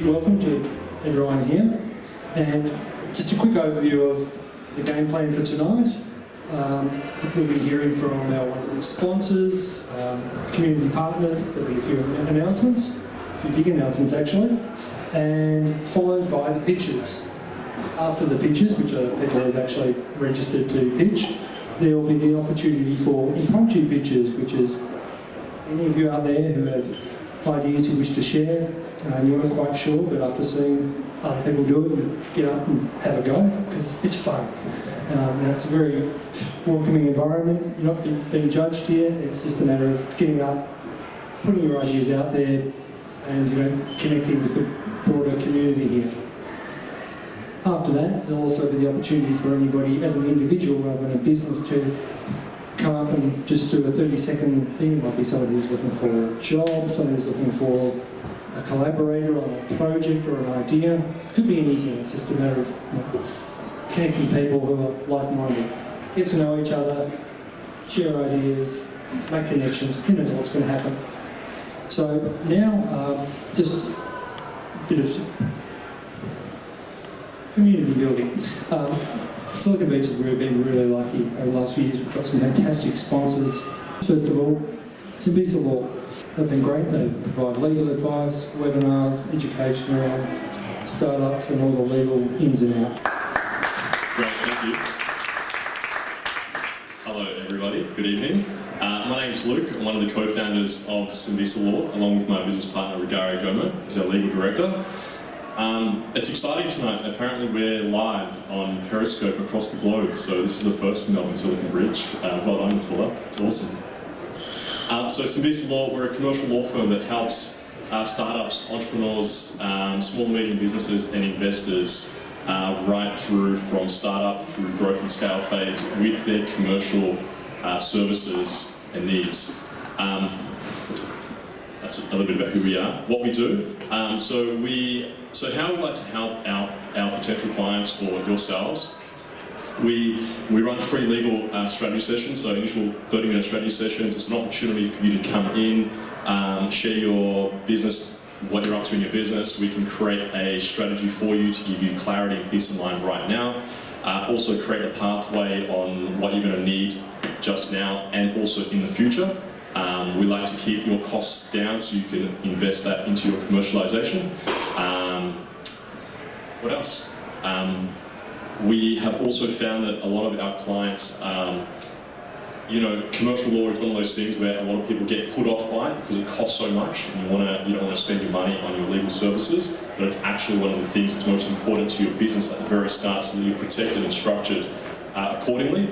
big welcome to everyone here, and just a quick overview of the game plan for tonight. We'll be hearing from our wonderful sponsors, community partners. There'll be a few announcements, a few big announcements actually, and followed by the pitches. After the pitches, which are people who've actually registered to pitch, there will be the opportunity for impromptu pitches, which is any of you out there who have ideas you wish to share, you weren't quite sure, but after seeing other people do it, you get up and have a go, because it's fun. It's a very welcoming environment. You're not being judged here. It's just a matter of getting up, putting your ideas out there, and connecting with the broader community here. After that, there'll also be the opportunity for anybody as an individual rather than a business to come up and just do a 30-second thing. It might be somebody who's looking for a job, somebody who's looking for a collaborator on a project or an idea. It could be anything. It's just a matter of connecting people who are like-minded. Get to know each other, share ideas, make connections. Who knows what's going to happen? So now, just a bit of community building. Silicon Beach has been really lucky over the last few years. We've got some fantastic sponsors. First of all, Symbisa Law. They've been great. They provide legal advice, webinars, education around startups and all the legal ins and outs. Great, thank you. Hello everybody, good evening. My name's Luke. I'm one of the co-founders of Symbisa Law, along with my business partner Rigari Gomo, who's our legal director. It's exciting tonight. Apparently we're live on Periscope across the globe, so this is the first for Melbourne Silicon Bridge. Well done, Tula. It's awesome. So Symbisa Law, we're a commercial law firm that helps startups, entrepreneurs, small and medium businesses and investors right through from startup through growth and scale phase with their commercial services and needs. That's a little bit about who we are, what we do. So how we like to help our potential clients or yourselves. We run free legal strategy sessions, so initial 30-minute strategy sessions. It's an opportunity for you to come in, share your business, what you're up to in your business. We can create a strategy for you to give you clarity and peace of mind right now. Also create a pathway on what you're going to need just now and also in the future. We like to keep your costs down so you can invest that into your commercialization. What else? We have also found that a lot of our clients, commercial law is one of those things where a lot of people get put off by it because it costs so much and you don't want to spend your money on your legal services, but it's actually one of the things that's most important to your business at the very start so that you're protected and structured accordingly.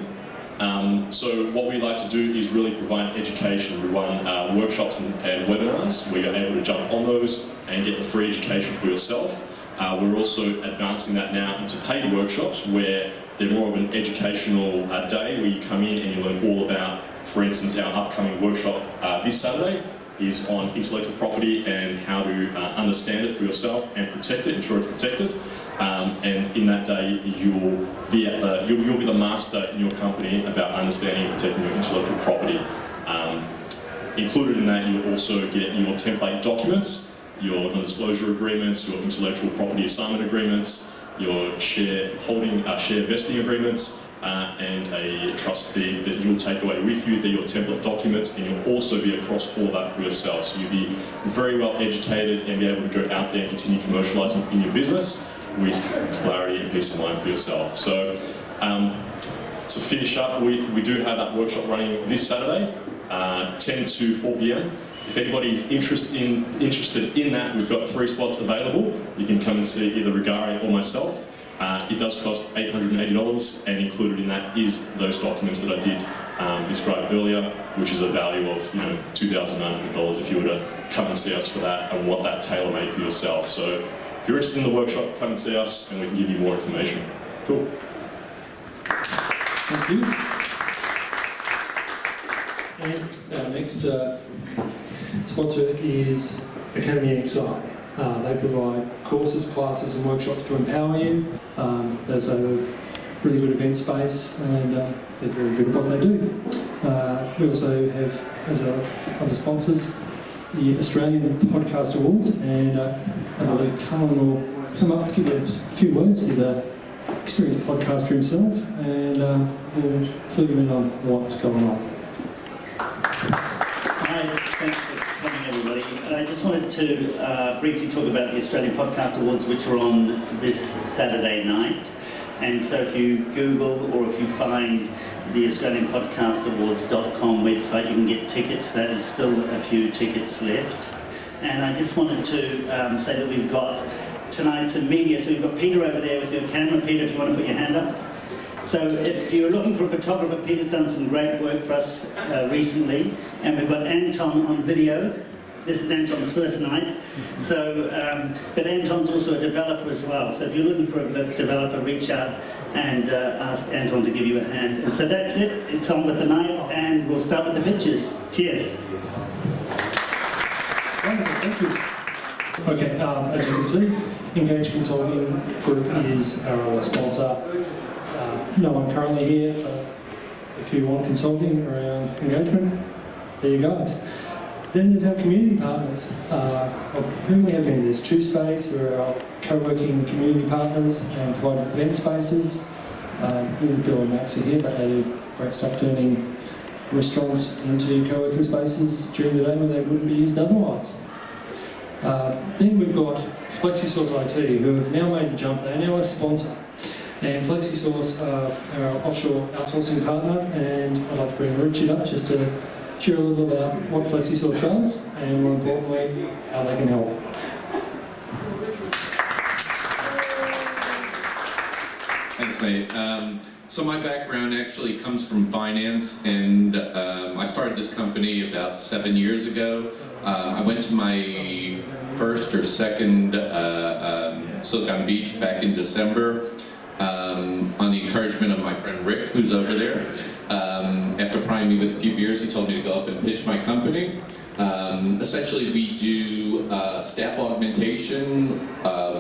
So what we like to do is really provide education. We run workshops and webinars where you're able to jump on those and get the free education for yourself. We're also advancing that now into paid workshops where they're more of an educational day where you come in and you learn all about, for instance, our upcoming workshop this Saturday is on intellectual property and how to understand it for yourself and protect it, ensure it's protected. And in that day, you'll be the master in your company about understanding and protecting your intellectual property. Included in that, you'll also get your template documents, your non-disclosure agreements, your intellectual property assignment agreements, your share vesting agreements, and a trust deed that you'll take away with you. They're your template documents, and you'll also be across all of that for yourself. So you'll be very well educated and be able to go out there and continue commercializing in your business with clarity and peace of mind for yourself. So to finish up with, we do have that workshop running this Saturday, 10 to 4 p.m. If anybody's interested in that, we've got 3 spots available. You can come and see either Rigari or myself. It does cost $880, and included in that is those documents that I did describe earlier, which is a value of $2,900 if you were to come and see us for that and want that tailor-made for yourself. So if you're interested in the workshop, come and see us and we can give you more information. Cool. Thank you. And our next sponsor is Academy XI. They provide courses, classes and workshops to empower you. They also have a really good event space and they're very good at what they do. We also have, as our other sponsors, the Australian Podcast Awards, and I believe Cullen will come up, give a few words. He's an experienced podcaster himself, and we'll fill you in on what's going on. Hi, thanks for coming everybody. I just wanted to briefly talk about the Australian Podcast Awards, which are on this Saturday night. And so if you Google or if you find the AustralianPodcastAwards.com website, you can get tickets. There's still a few tickets left. And I just wanted to say that we've got tonight's a media. So we've got Peter over there with your camera. Peter, if you want to put your hand up. So if you're looking for a photographer, Peter's done some great work for us recently. And we've got Anton on video. This is Anton's first night. So, but Anton's also a developer as well. So if you're looking for a developer, reach out and ask Anton to give you a hand. And so that's it. It's on with the night, and we'll start with the pictures. Cheers. Wonderful, thank you. Okay, as you can see, Engage Consulting Group is our other sponsor. No one currently here, but if you want consulting around engagement, there you guys. Then there's our community partners, of whom we have been. There's Two Space, who are our co-working community partners and provide event spaces. Bill and Max are here, but they do great stuff turning restaurants into co-working spaces during the day when they wouldn't be used otherwise. Then we've got FlexiSource IT, who have now made the jump. They're now a sponsor. And FlexiSource are our offshore outsourcing partner, and I'd like to bring Richard up just to share a little about what FlexiSource does, and more importantly, how they can help. Thanks, mate. So my background actually comes from finance, and I started this company about 7 years ago. I went to my first or second Silicon Beach back in December on the encouragement of my friend Rick, who's over there. After prying me with a few beers, he told me to go up and pitch my company. Essentially, we do staff augmentation,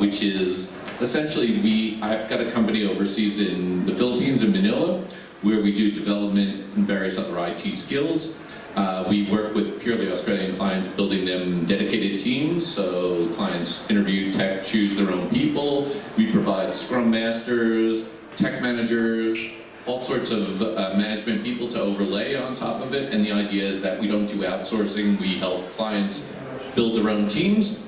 which is essentially I've got a company overseas in the Philippines, in Manila, where we do development and various other IT skills. We work with purely Australian clients, building them dedicated teams, so clients interview tech, choose their own people. We provide scrum masters, tech managers, all sorts of management people to overlay on top of it, and the idea is that we don't do outsourcing, we help clients build their own teams.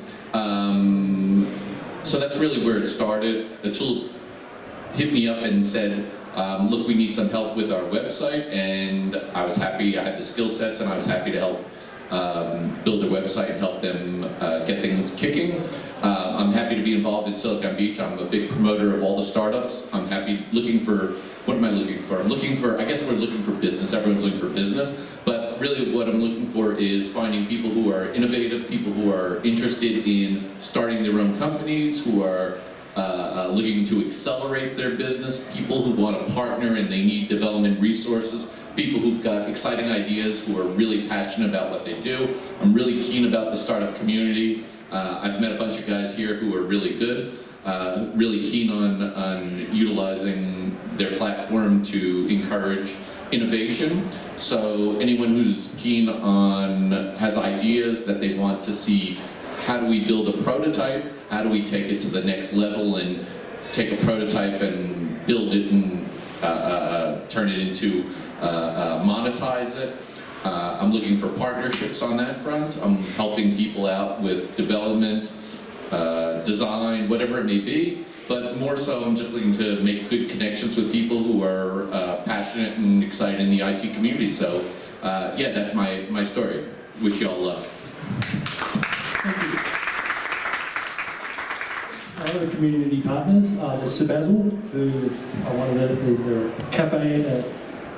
So that's really where it started. The tool hit me up and said, look, we need some help with our website, and I was happy, I had the skill sets, and I was happy to help build their website and help them get things kicking. I'm happy to be involved in Silicon Beach. I'm a big promoter of all the startups. I'm happy looking for, what am I looking for? I'm looking for, I guess we're looking for business, everyone's looking for business, but really what I'm looking for is finding people who are innovative, people who are interested in starting their own companies, who are looking to accelerate their business, people who want to partner and they need development resources, people who've got exciting ideas, who are really passionate about what they do. I'm really keen about the startup community. I've met a bunch of guys here who are really good, really keen on utilizing their platform to encourage innovation. So anyone who's keen on, has ideas that they want to see, how do we build a prototype? How do we take it to the next level and take a prototype and build it and turn it into, monetize it? I'm looking for partnerships on that front. I'm helping people out with development, design, whatever it may be. But more so, I'm just looking to make good connections with people who are passionate and excited in the IT community. So, yeah, that's my story. Wish you all luck. Thank you. Our other community partners are the Sebazzle, who are one of the cafe at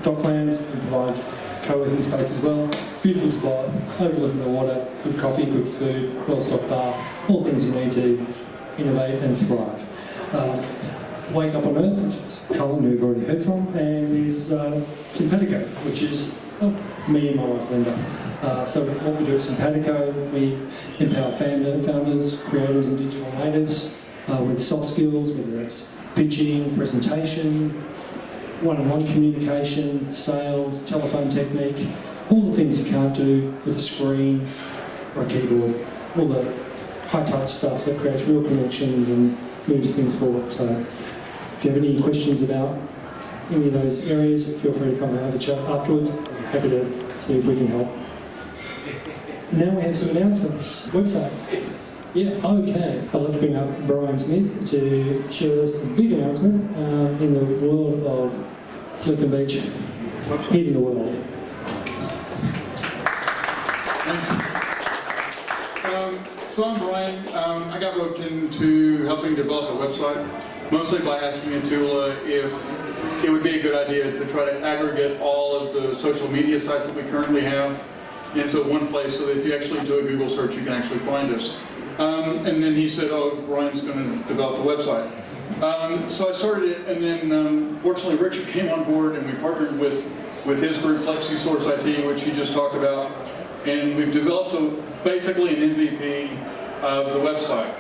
Docklands, who provide co-working space as well. Beautiful spot, overlooking the water, good coffee, good food, well-stocked bar, all things you need to innovate and thrive. Wake Up on Earth, which is Cullen, who we've already heard from, and there's Simpatico, which is me and my wife Linda. So what we do at Simpatico, we empower founders, creators and digital natives with soft skills, whether that's pitching, presentation, one-on-one communication, sales, telephone technique, all the things you can't do with a screen or a keyboard, all the high-touch stuff that creates real connections and moves things forward. So if you have any questions about any of those areas, feel free to come and have a chat afterwards. Happy to see if we can help. Now we have some announcements. Website. Yeah, okay. I'd like to bring up Brian Smith to share with us a big announcement in the world of Silicon Beach, in the world. Thanks. So I'm Brian. I got roped into helping develop a website, mostly by asking Atula if it would be a good idea to try to aggregate all of the social media sites that we currently have into one place so that if you actually do a Google search, you can actually find us. And then he said, oh, Brian's going to develop a website. So I started it, and then fortunately Richard came on board, and we partnered with his group, FlexiSource IT, which he just talked about, and we've developed basically an MVP of the website.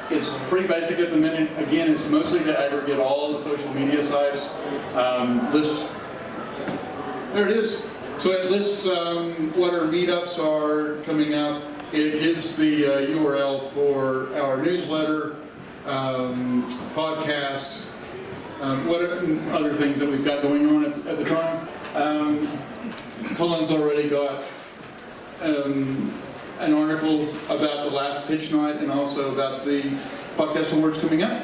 It's pretty basic at the minute. Again, it's mostly to aggregate all the social media sites, there it is. So it lists what our meetups are coming up. It gives the URL for our newsletter, podcast, what other things that we've got going on at the time. Colin's already got an article about the last pitch night and also about the podcast awards coming up.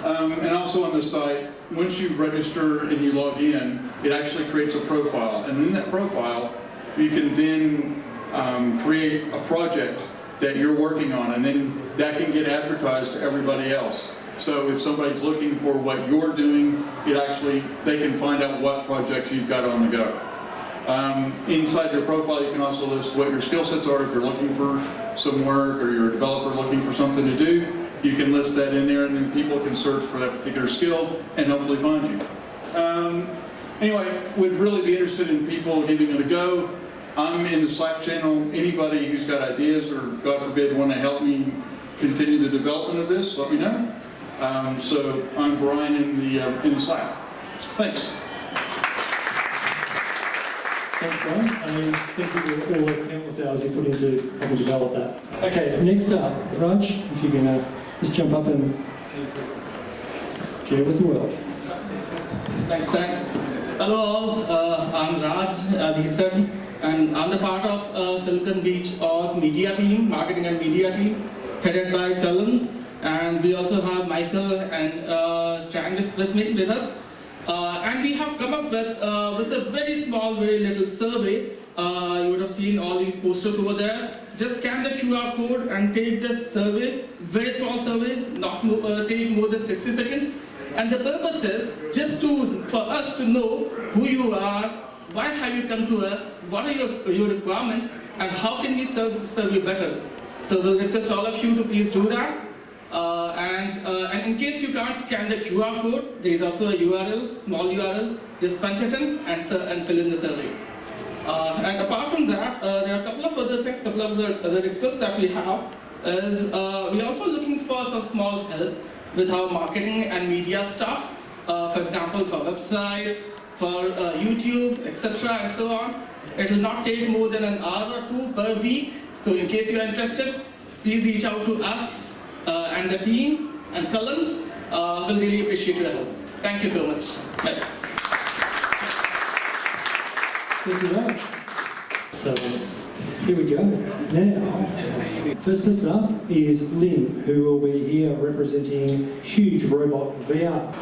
And also on the site, once you register and you log in, it actually creates a profile. And in that profile, you can then create a project that you're working on, and then that can get advertised to everybody else. So if somebody's looking for what you're doing, they can find out what projects you've got on the go. Inside your profile, you can also list what your skill sets are. If you're looking for some work or you're a developer looking for something to do, you can list that in there, and then people can search for that particular skill and hopefully find you. Anyway, would really be interested in people giving it a go. I'm in the Slack channel. Anybody who's got ideas or, God forbid, want to help me continue the development of this, let me know. So I'm Brian in the Slack. Thanks. Thanks, Brian. Thank you for all the countless hours you put into helping develop that. Okay, next up, Raj, if you can just jump up and share with the world. Thanks, Zach. Hello all, I'm Raj, as he said, and I'm the part of Silicon Beach Oz media team, marketing and media team, headed by Cullen, and we also have Michael and Chan with us. And we have come up with a very small, very little survey. You would have seen all these posters over there. Just scan the QR code and take this survey, very small survey, not take more than 60 seconds. And the purpose is just for us to know who you are, why have you come to us, what are your requirements, and how can we serve you better. So we'll request all of you to please do that. And in case you can't scan the QR code, there is also a URL, small URL. Just punch it in and fill in the survey. And apart from that, there are a couple of other things, couple of other requests that we have. Is we're also looking for some small help with our marketing and media stuff. For example, for website, for YouTube, etc. and so on. It will not take more than an hour or two per week. So in case you are interested, please reach out to us and the team and Cullen. We'll really appreciate your help. Thank you so much. Bye. Thank you, Raj. So, here we go. Now, first person up is Lynn, who will be here representing Huge Robot VR.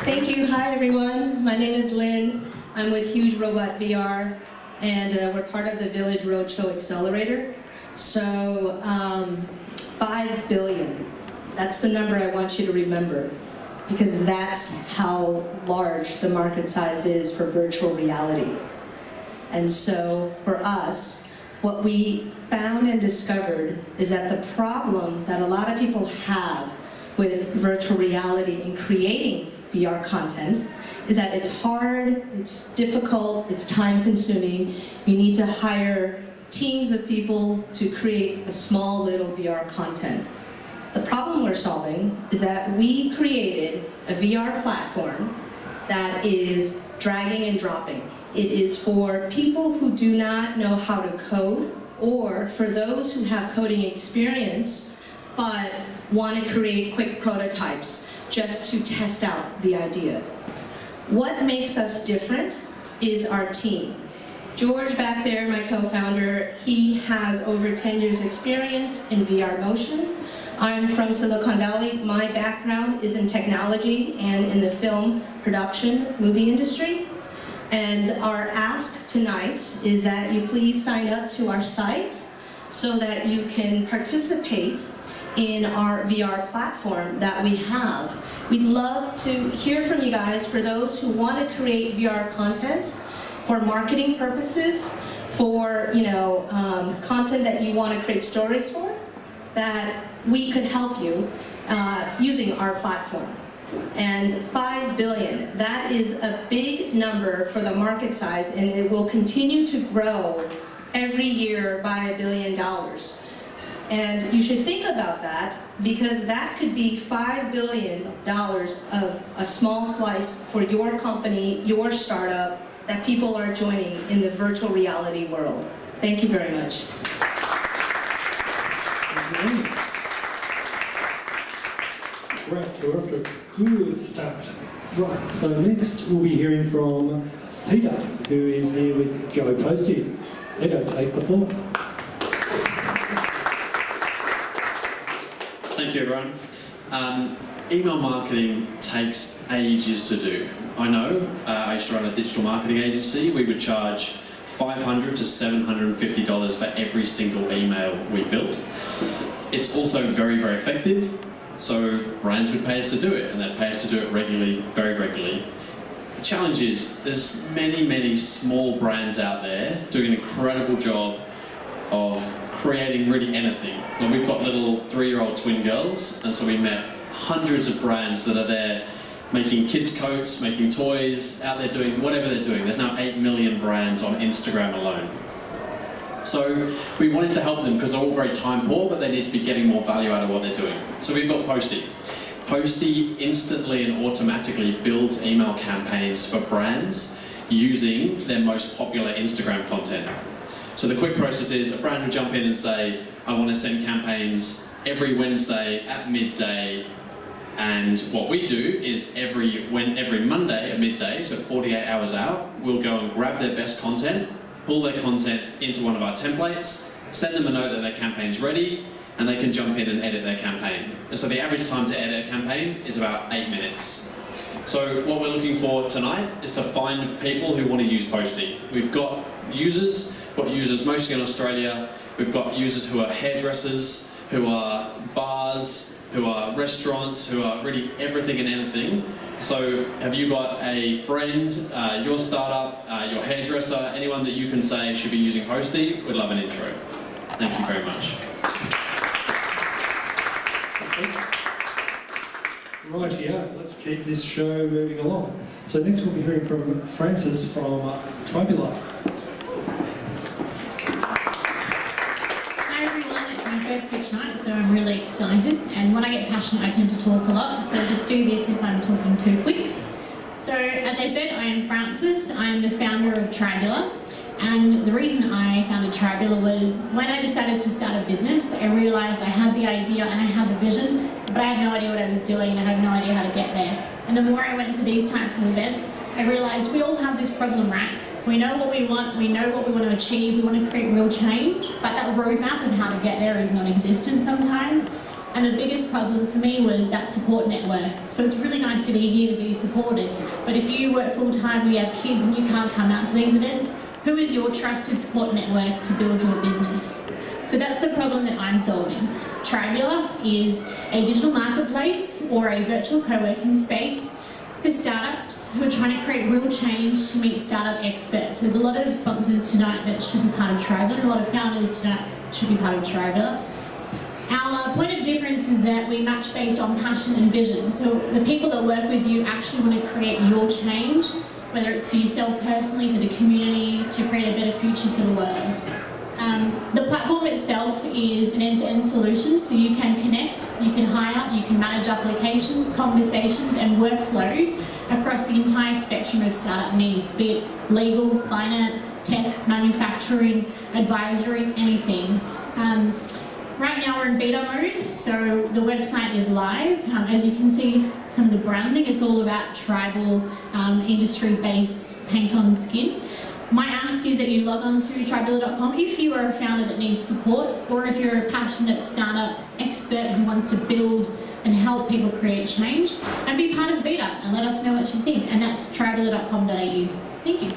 Thank you. Hi, everyone. My name is Lynn. I'm with Huge Robot VR, and we're part of the Village Roadshow Accelerator. So, 5 billion. That's the number I want you to remember, because that's how large the market size is for virtual reality. And so, for us, what we found and discovered is that the problem that a lot of people have with virtual reality and creating VR content is that it's hard, it's difficult, it's time-consuming. You need to hire teams of people to create a small little VR content. The problem we're solving is that we created a VR platform that is dragging and dropping. It is for people who do not know how to code or for those who have coding experience but want to create quick prototypes just to test out the idea. What makes us different is our team. George back there, my co-founder, he has over 10 years experience in VR motion. I'm from Silicon Valley. My background is in technology and in the film production movie industry. And our ask tonight is that you please sign up to our site so that you can participate in our VR platform that we have. We'd love to hear from you guys for those who want to create VR content for marketing purposes, for content that you want to create stories for, that we could help you using our platform. And 5 billion, that is a big number for the market size, and it will continue to grow every year by $1 billion. And you should think about that, because that could be $5 billion of a small slice for your company, your startup, that people are joining in the virtual reality world. Thank you very much. Right, so we're off to a good start. Right, so next we'll be hearing from Peter, who is here with Go Posty. Peter, take the floor. Thank you, everyone. Email marketing takes ages to do. I know, I used to run a digital marketing agency. We would charge $500 to $750 for every single email we built. It's also very, very effective, so brands would pay us to do it, and they'd pay us to do it regularly, very regularly. The challenge is, there's many, many small brands out there doing an incredible job of creating really anything. Well, we've got little 3-year-old twin girls, and so we met hundreds of brands that are there making kids' coats, making toys, out there doing whatever they're doing. There's now 8 million brands on Instagram alone. So we wanted to help them because they're all very time poor, but they need to be getting more value out of what they're doing. So we built Posty. Posty instantly and automatically builds email campaigns for brands using their most popular Instagram content. So the quick process is a brand will jump in and say, I want to send campaigns every Wednesday at midday. And what we do is every Monday at midday, so 48 hours out, we'll go and grab their best content, pull their content into one of our templates, send them a note that their campaign's ready, and they can jump in and edit their campaign. And so the average time to edit a campaign is about 8 minutes. So what we're looking for tonight is to find people who want to use Posty. We've got users mostly in Australia. We've got users who are hairdressers, who are bars, who are restaurants, who are really everything and anything. So have you got a friend, your startup, your hairdresser, anyone that you can say should be using Posty? We'd love an intro. Thank you very much. Right, yeah, let's keep this show moving along. So next we'll be hearing from Francis from Tribula. Hi everyone, it's my first pitch night, so I'm really excited. And when I get passionate, I tend to talk a lot, so just do this if I'm talking too quick. So, as I said, I am Francis. I am the founder of Tribula. And the reason I founded Tribula was when I decided to start a business, I realised I had the idea and I had the vision, but I had no idea what I was doing and I had no idea how to get there. And the more I went to these types of events, I realised we all have this problem, right? We know what we want, we know what we want to achieve, we want to create real change, but that roadmap of how to get there is non-existent sometimes. And the biggest problem for me was that support network. So it's really nice to be here to be supported, but if you work full-time, you have kids and you can't come out to these events, who is your trusted support network to build your business? So that's the problem that I'm solving. Tribula is a digital marketplace or a virtual co-working space for startups who are trying to create real change to meet startup experts. There's a lot of sponsors tonight that should be part of Tribula, a lot of founders tonight should be part of Tribula. Our point of difference is that we match based on passion and vision. So the people that work with you actually want to create your change, whether it's for yourself personally, for the community, to create a better future for the world. The platform itself is an end-to-end solution, so you can connect, you can hire, you can manage applications, conversations and workflows across the entire spectrum of startup needs, be it legal, finance, tech, manufacturing, advisory, anything. Right now we're in beta mode, so the website is live. As you can see, some of the branding, it's all about tribal, industry-based paint on skin. My ask is that you log on to tribilla.com if you are a founder that needs support, or if you're a passionate startup expert who wants to build and help people create change, and be part of beta and let us know what you think. And that's tribilla.com.au. Thank you.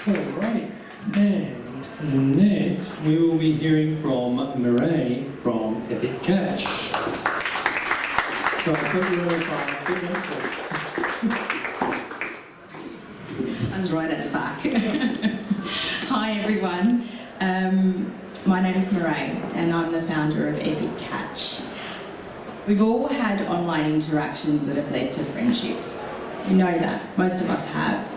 All right, and next we will be hearing from Mireille from Epic Catch. So I put you all I was right at the back. Hi everyone, my name is Mireille and I'm the founder of Epic Catch. We've all had online interactions that have led to friendships. You know that, most of us have.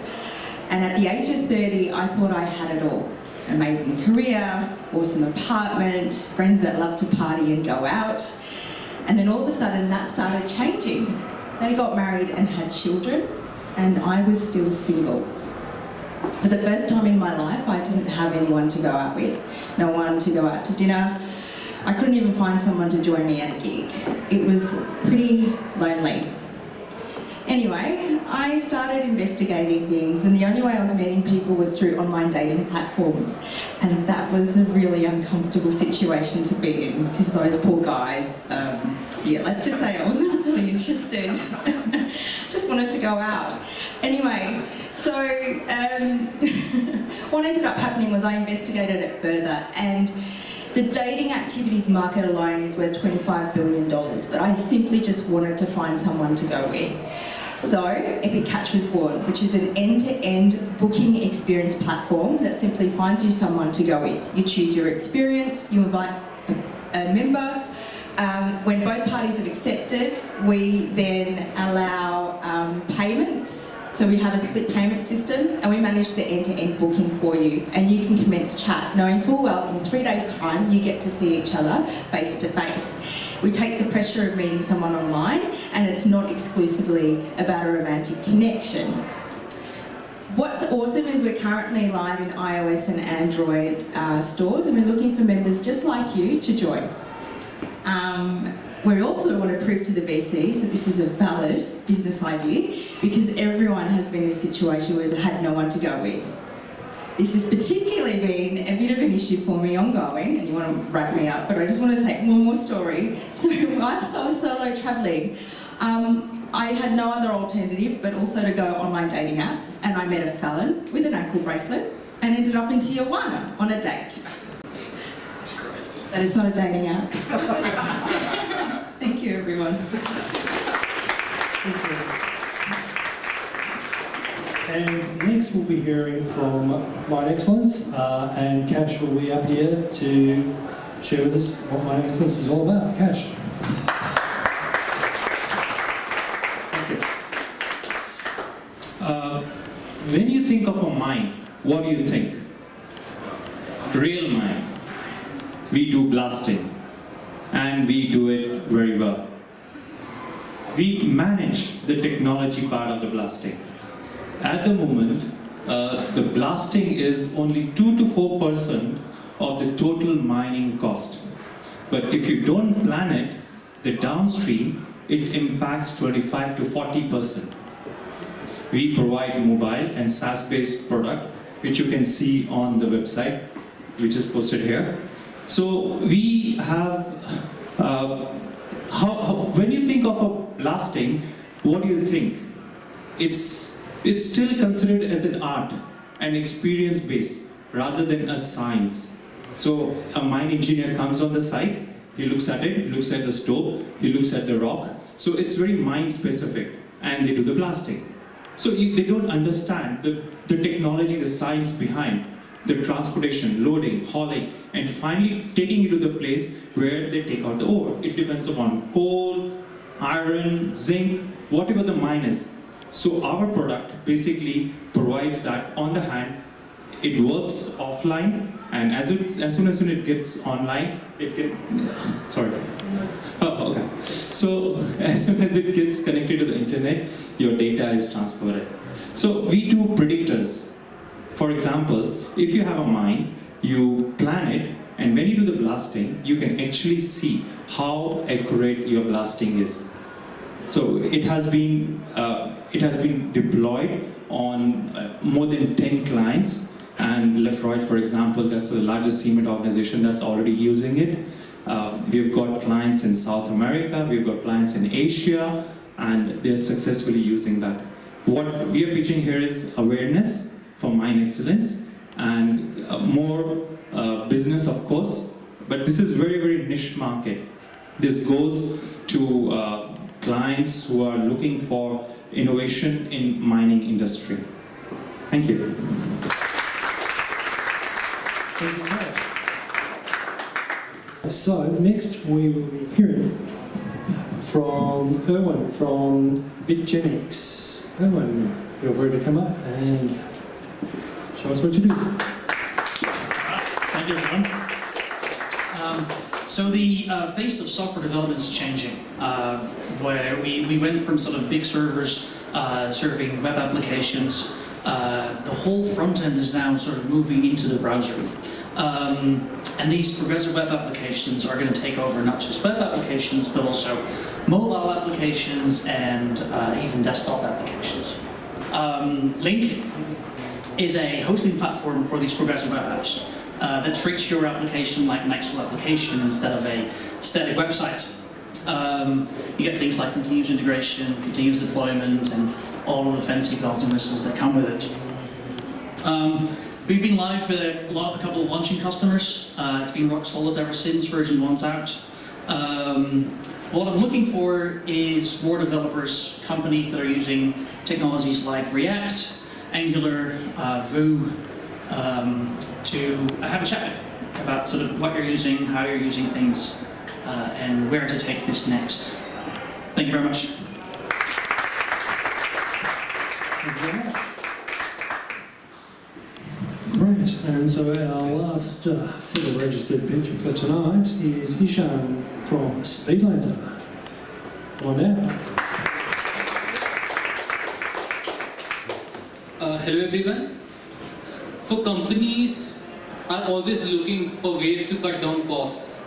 And at the age of 30, I thought I had it all. Amazing career, awesome apartment, friends that love to party and go out. And then all of a sudden that started changing. They got married and had children, and I was still single. For the first time in my life, I didn't have anyone to go out with, no one to go out to dinner. I couldn't even find someone to join me at a gig. It was pretty lonely. Anyway, I started investigating things, and the only way I was meeting people was through online dating platforms. And that was a really uncomfortable situation to be in, because those poor guys, yeah, let's just say I wasn't really interested. Just wanted to go out. Anyway, so what ended up happening was I investigated it further, and the dating activities market alone is worth $25 billion, but I simply just wanted to find someone to go with. So Epic Catch was born, which is an end-to-end booking experience platform that simply finds you someone to go with. You choose your experience, you invite a member. When both parties have accepted, we then allow payments. So we have a split payment system, and we manage the end-to-end booking for you. And you can commence chat, knowing full well in 3 days' time you get to see each other face to face. We take the pressure of meeting someone online, and it's not exclusively about a romantic connection. What's awesome is we're currently live in iOS and Android stores, and we're looking for members just like you to join. We also want to prove to the VCs that this is a valid business idea, because everyone has been in a situation where they've had no one to go with. This has particularly been a bit of an issue for me ongoing, and you want to wrap me up, but I just want to say one more story. So whilst I was solo travelling, I had no other alternative but also to go online dating apps, and I met a felon with an ankle bracelet and ended up in Tijuana on a date. That's great. That is not a dating app. Thank you, everyone. And next we'll be hearing from Mind Excellence, and Cash will be up here to share with us what Mind Excellence is all about. Cash. Thank you. When you think of a mine, what do you think? Real mine. We do blasting, and we do it very well. We manage the technology part of the blasting. At the moment, the blasting is only 2 to 4% of the total mining cost. But if you don't plan it, the downstream, it impacts 25 to 40%. We provide mobile and SaaS-based product, which you can see on the website, which is posted here. So we have, when you think of a blasting, what do you think? It's still considered as an art and experience-based rather than a science. So a mine engineer comes on the site, he looks at it, looks at the stove, he looks at the rock. So it's very mine-specific, and they do the blasting. So they don't understand the technology, the science behind the transportation, loading, hauling, and finally taking it to the place where they take out the ore. It depends upon coal, iron, zinc, whatever the mine is. So our product basically provides that on the hand it works offline, and as soon as it gets online, it can. Sorry. Oh, okay. So as soon as it gets connected to the internet, your data is transferred. So we do predictors. For example, if you have a mine, you plan it, and when you do the blasting, you can actually see how accurate your blasting is. So it has been deployed on more than 10 clients, and Lefroy, for example, that's the largest cement organization that's already using it. We've got clients in South America, we've got clients in Asia, and they're successfully using that. What we are pitching here is awareness for mine excellence and more business, of course, but this is very, very niche market. This goes to clients who are looking for innovation in mining industry. Thank you. Thank you very much. So next we will be hearing from Erwin from Bitgenics. Erwin, you're free to come up and show us what you do. Thank you, everyone. So the face of software development is changing, where we went from sort of big servers serving web applications. The whole front end is now sort of moving into the browser. And these progressive web applications are going to take over not just web applications, but also mobile applications and even desktop applications. Link is a hosting platform for these progressive web apps that treats your application like an actual application instead of a static website. You get things like continuous integration, continuous deployment, and all of the fancy bells and whistles that come with it. We've been live with a couple of launching customers. It's been rock solid ever since version 1's out. What I'm looking for is more developers, companies that are using technologies like React, Angular, Vue, to have a chat with about sort of what you're using, how you're using things, and where to take this next. Thank you very much. Thank you very much. Great, and so our last fully registered pitch for tonight is Ishan from Speedlancer. On out. Hello everyone. So companies are always looking for ways to cut down costs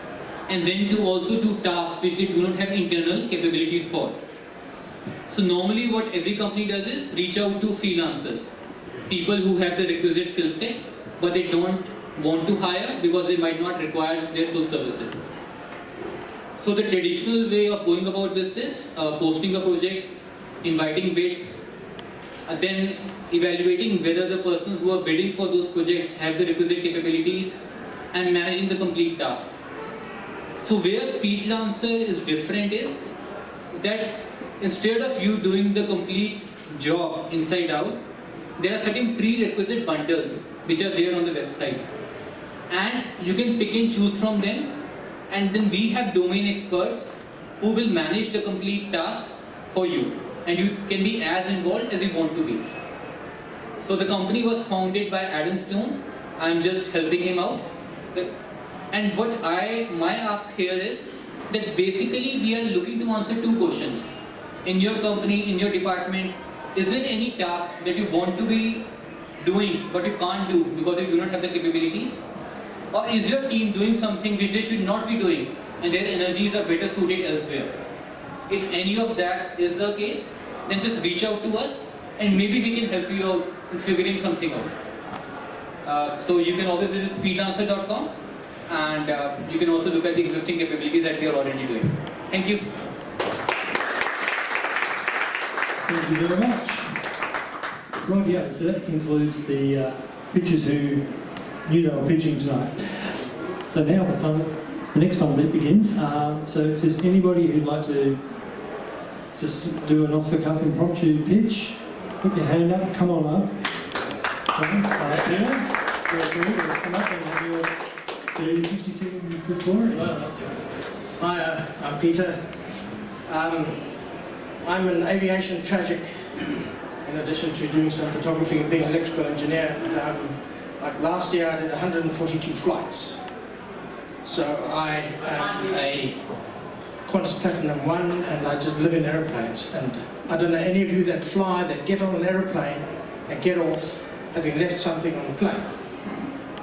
and then to also do tasks which they do not have internal capabilities for. So normally what every company does is reach out to freelancers, people who have the requisite skill set but they don't want to hire because they might not require their full services. So the traditional way of going about this is posting a project, inviting bids, then evaluating whether the persons who are bidding for those projects have the requisite capabilities and managing the complete task. So where Speedlancer is different is that instead of you doing the complete job inside out, there are certain prerequisite bundles which are there on the website. And you can pick and choose from them, and then we have domain experts who will manage the complete task for you. And you can be as involved as you want to be. So the company was founded by Adam Stone. I'm just helping him out. And what my ask here is that basically we are looking to answer two questions. In your company, in your department, is there any task that you want to be doing but you can't do because you do not have the capabilities? Or is your team doing something which they should not be doing and their energies are better suited elsewhere? If any of that is the case, then just reach out to us and maybe we can help you out in figuring something out. So you can always visit speedanswer.com and you can also look at the existing capabilities that we are already doing. Thank you. Thank you very much. Right, yeah, so that concludes the pitchers who knew they were pitching tonight. So now the next fun bit begins. So if there's anybody who'd like to just do an off-the-cuff impromptu pitch, put your hand up, come on up. Come up and have your 30, 60 seconds of glory. Hi, I'm Peter. I'm an aviation tragic, in addition to doing some photography and being an electrical engineer. Like last year I did 142 flights. So I am a Qantas Platinum 1 and I just live in aeroplanes. And I don't know any of you that fly, that get on an aeroplane and get off having left something on the plane.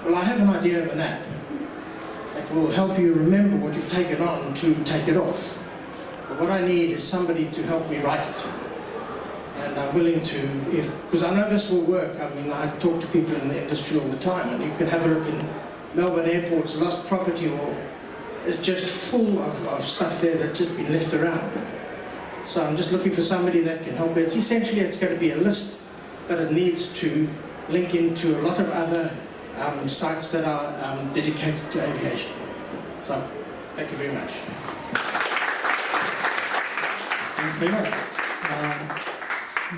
Well, I have an idea of an app that will help you remember what you've taken on to take it off. But what I need is somebody to help me write it. And I'm willing to, because I know this will work. I mean, I talk to people in the industry all the time, and you can have a look in Melbourne airports, lost property, or it's just full of stuff there that's just been left around. So I'm just looking for somebody that can help. It's essentially, it's going to be a list, but it needs to link into a lot of other sites that are dedicated to aviation. So, thank you very much. Thanks, Peter.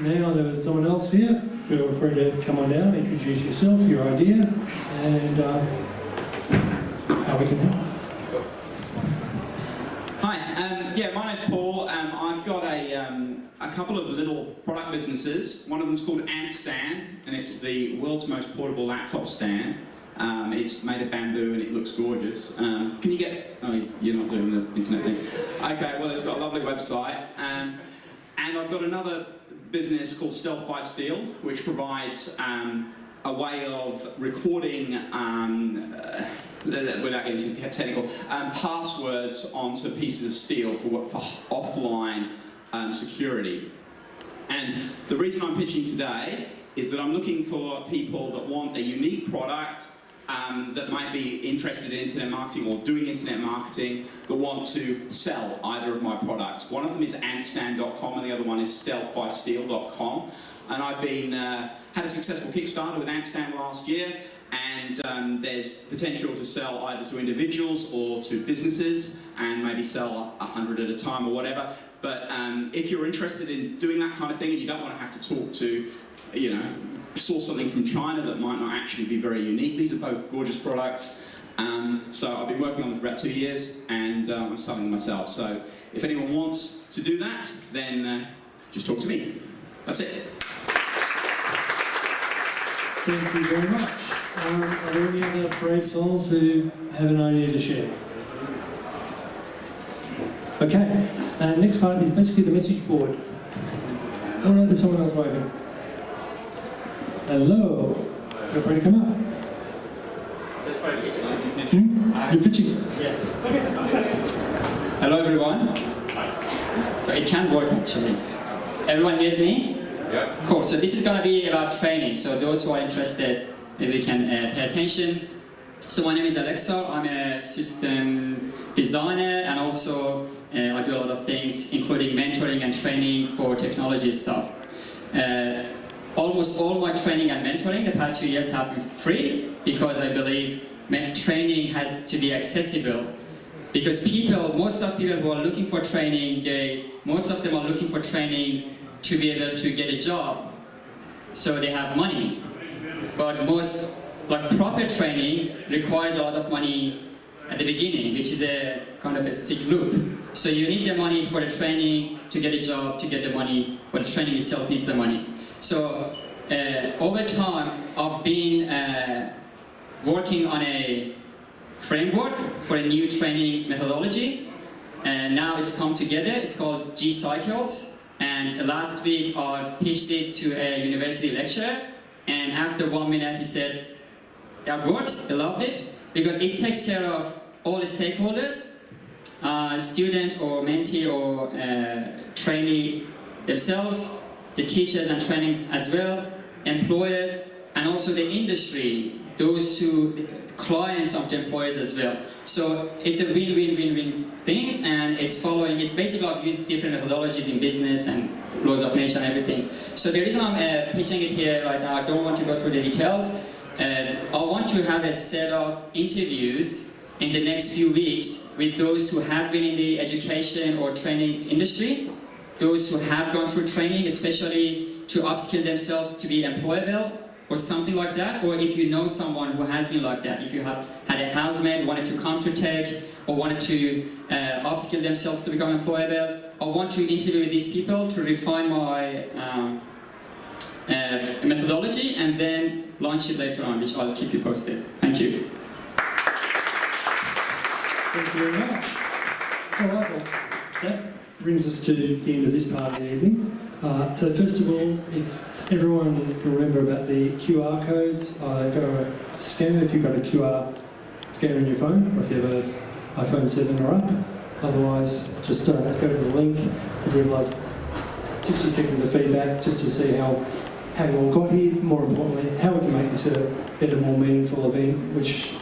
Now there was someone else here. Feel free to come on down, introduce yourself, your idea, and how we can help. Hi, yeah, my name's Paul. I've got a couple of little product businesses. One of them's called Ant Stand, and it's the world's most portable laptop stand. It's made of bamboo and it looks gorgeous. Can you get... Oh, you're not doing the internet thing. Okay, well, it's got a lovely website. And I've got another business called Stealth by Steel, which provides a way of recording, without getting too technical, passwords onto pieces of steel for offline security. And the reason I'm pitching today is that I'm looking for people that want a unique product that might be interested in internet marketing or doing internet marketing, that want to sell either of my products. One of them is antstand.com and the other one is stealthbysteel.com. And I've been had a successful Kickstarter with Antstand last year, and there's potential to sell either to individuals or to businesses, and maybe sell 100 at a time or whatever. But if you're interested in doing that kind of thing and you don't want to have to talk to, you know, source something from China that might not actually be very unique. These are both gorgeous products. So I've been working on them for about 2 years, and I'm selling them myself. So if anyone wants to do that, then just talk to me. That's it. Thank you very much. Are there any other brave souls who have an idea to share? Okay, next part is basically the message board. Oh no, there's someone else waving. Hello. Feel free to come up. You're pitching? Yeah. Hello everyone. So it can work actually. Everyone hears me? Yeah. Cool. So this is going to be about training. So those who are interested, maybe can pay attention. So my name is Alexa. I'm a system designer, and also I do a lot of things, including mentoring and training for technology stuff. Almost all my training and mentoring the past few years have been free, because I believe training has to be accessible. Because most of people who are looking for training, most of them are looking for training to be able to get a job, so they have money. But most, like proper training, requires a lot of money at the beginning, which is a kind of a sick loop. So you need the money for the training to get a job, to get the money, but the training itself needs the money. So over time, I've been working on a framework for a new training methodology, and now it's come together. It's called G Cycles, and last week I've pitched it to a university lecturer, and after 1 minute he said, that works, he loved it, because it takes care of all the stakeholders, student or mentee or trainee themselves, the teachers and training as well, employers, and also the industry, clients of the employers as well. So it's a win-win-win-win things, and it's basically I've used different methodologies in business and laws of nature and everything. So the reason I'm pitching it here right now, I don't want to go through the details. I want to have a set of interviews in the next few weeks with those who have been in the education or training industry, those who have gone through training, especially to upskill themselves to be employable or something like that, or if you know someone who has been like that, if you have had a housemate, wanted to come to tech, or wanted to upskill themselves to become employable, I want to interview with these people to refine my methodology and then launch it later on, which I'll keep you posted. Thank you. Thank you very much. All right, well, that brings us to the end of this part of the evening. So first of all, if everyone can remember about the QR codes, go to scan it if you've got a QR scanner in your phone, or if you have an iPhone 7 or up. Otherwise, just go to the link. We'd love 60 seconds of feedback just to see how you all got here. More importantly, how we can make this a better, more meaningful event, which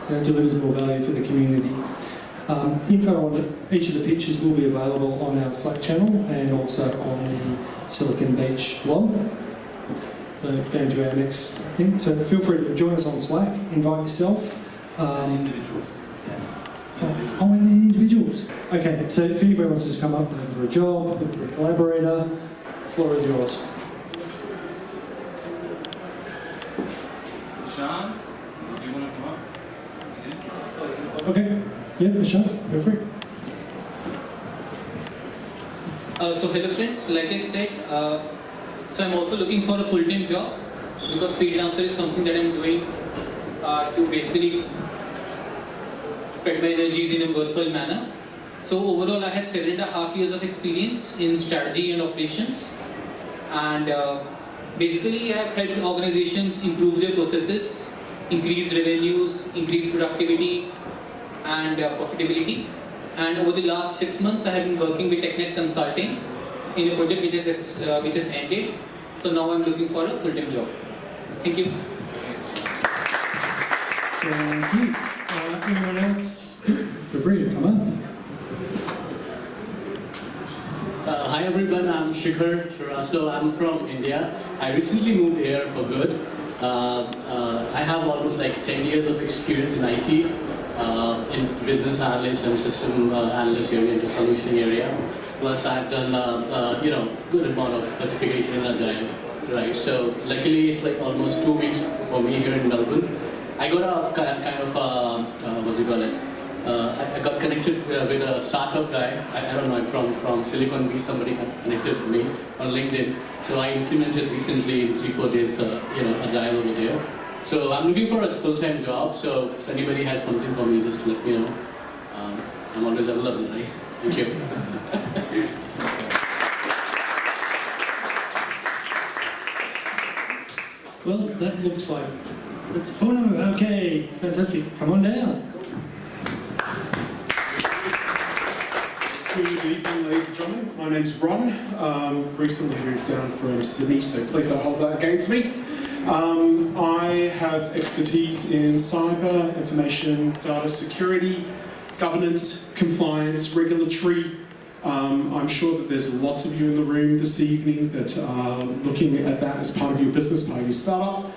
delivers more value for the community. Info on each of the pictures will be available on our Slack channel and also on the Silicon Beach blog. So going to our next thing. So feel free to join us on Slack, invite yourself. Individuals. And individuals. Okay, so if anybody wants to just come up looking for a job, looking for a collaborator, the floor is yours. Sean, do you want to come up? Okay. Yeah, Michelle, feel free. So hello friends, like I said, so I'm also looking for a full-time job because paid dancer is something that I'm doing to basically spread my energies in a virtual manner. So overall I have 7.5 years of experience in strategy and operations, and basically I have helped organizations improve their processes, increase revenues, increase productivity and profitability. And over the last 6 months, I have been working with TechNet Consulting in a project which has ended. So now I'm looking for a full-time job. Thank you. Thank you. Anyone else? Feel free to come up. Hi everyone, I'm Shikhar Shiraso. I'm from India. I recently moved here for good. I have almost like 10 years of experience in IT. In business analyst and system analyst area, into solutioning area. Plus, I've done good amount of certification in Agile, right? So luckily, it's like almost 2 weeks for me here in Melbourne. I got a kind of what do you call it? I got connected with a startup guy. I don't know, I'm from Silicon Beach. Somebody connected to me on LinkedIn. So I implemented recently in 3-4 days, Agile over there. So I'm looking for a full-time job, so if anybody has something for me, just let me know. I'm always available, right? Thank you. Well, that looks like it's... Oh no, okay, fantastic. Come on down. Good evening, ladies and gentlemen. My name's Ron. Recently moved down from Sydney, so please don't hold that against me. I have expertise in cyber, information, data security, governance, compliance, regulatory. I'm sure that there's lots of you in the room this evening that are looking at that as part of your business, part of your startup.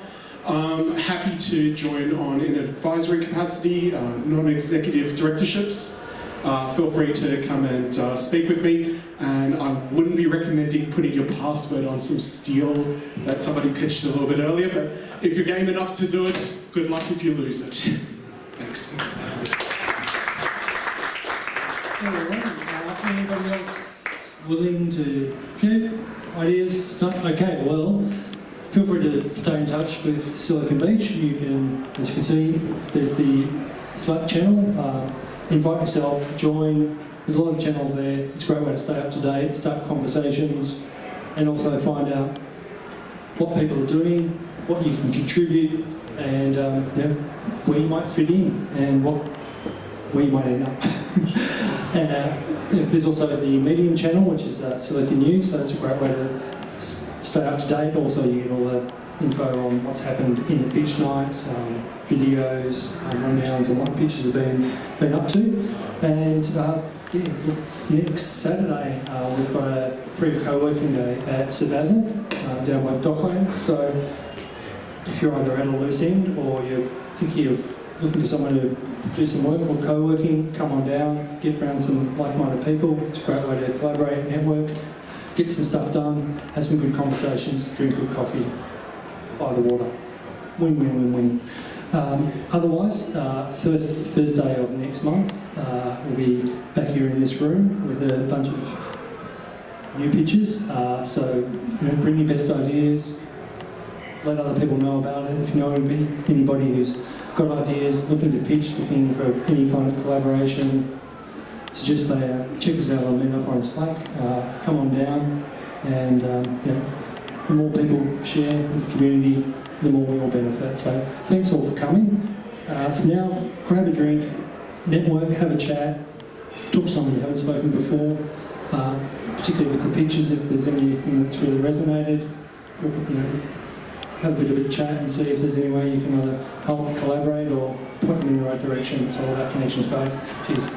Happy to join on in an advisory capacity, non-executive directorships. Feel free to come and speak with me, and I wouldn't be recommending putting your password on some steel that somebody pitched a little bit earlier, but if you're game enough to do it, good luck if you lose it. Thanks. Anybody else willing to share ideas? No? Okay, well, feel free to stay in touch with Silicon Beach. You can, as you can see, there's the Slack channel. Invite yourself, join. There's a lot of channels there. It's a great way to stay up to date, start conversations, and also find out what people are doing, what you can contribute, and where you might fit in, and where you might end up. There's also the Medium channel, which is Silicon News, so it's a great way to stay up to date. Also, you get all the info on what's happened in the pitch nights, videos, rundowns, and what pitches have been up to. And next Saturday we've got a free co-working day at Sir Basil down by Docklands. So if you're either at a loose end or you're thinking of looking for someone to do some work or co-working, come on down, get around some like-minded people. It's a great way to collaborate, network, get some stuff done, have some good conversations, drink good coffee by the water. Win, win, win, win. Otherwise, Thursday of next month, we'll be back here in this room with a bunch of new pitches. So bring your best ideas. Let other people know about it. If you know anybody who's got ideas, looking to pitch, looking for any kind of collaboration, suggest they check us out on Meetup on Slack. Come on down, and the more people share as a community, the more we all benefit. So thanks all for coming. For now, grab a drink, network, have a chat, talk to someone you haven't spoken before, particularly with the pitches if there's anything that's really resonated. Have a bit of a chat and see if there's any way you can either help collaborate or point them in the right direction. It's all about connections, guys. Cheers.